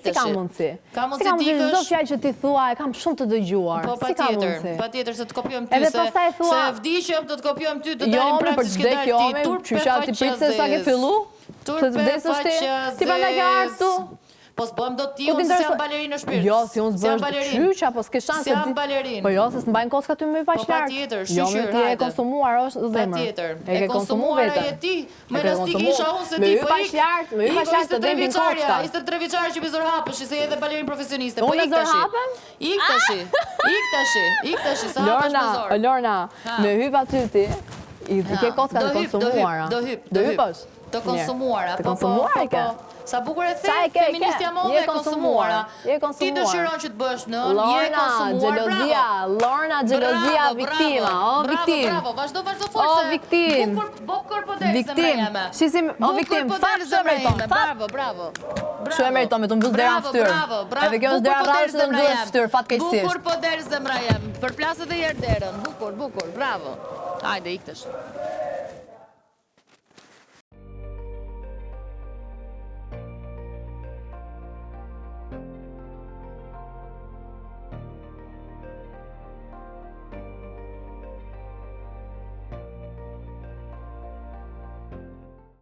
Si ka mundësi? Ka mundësi t'ikësh. Çdo fjalë që ti thua e kam shumë të dëgjuar. Po Si ka mundësi? patjetër se të kopjojmë ty se vdiqëm, do të kopjojmë ty, do dalim prapë si s'ke dalë ti. Qysha ti pritë se sa ke fillu? Turpe faqazes. Ti prandaj ke ardhur këtu? Po s'bëm do ti, unë si jam balerinë në shpirt. Jo, si unë s'bësh qyqa, po s'ke shanse. Si jam balerinë. Po jo, se s'mbajnë koska ty më i paqlartë. Po patjetër, Jo, shqyr, ti e konsumuar është zemër. Patjetër. E ke konsumuar vetën. E ti, më elastik isha unë se ti po ik. Më i paqlartë të dembin koksta. 23 vjeçare që bizor hapësh, se je edhe balerinë profesioniste. Po Unë ik zor tash. hapem? Ik tash, sa hapesh me zor. Lorna, me hyp aty ti, i ke koska të konsumuara. Do hyp. hypësh. Të konsumuara. Të konsumuara ke. Sa bukur e the, feministja modhe e konsumuara. Ti dëshiron që të bësh nën, je konsumuar. Lorna, xhelozia viktima, viktim. Bravo, vazhdo forcë. Viktim. Bukur po del zemra jeme. Shisim, viktim, fat të meriton. Bravo. Çu e meriton me të mbyll dera në fytyrë. Bravo. Edhe kjo është dera vrasë të mbyll në fytyrë, fatkeqësisht. Bukur po del zemra jem. Përplas edhe herë derën. Bukur, bravo. Hajde, iktesh.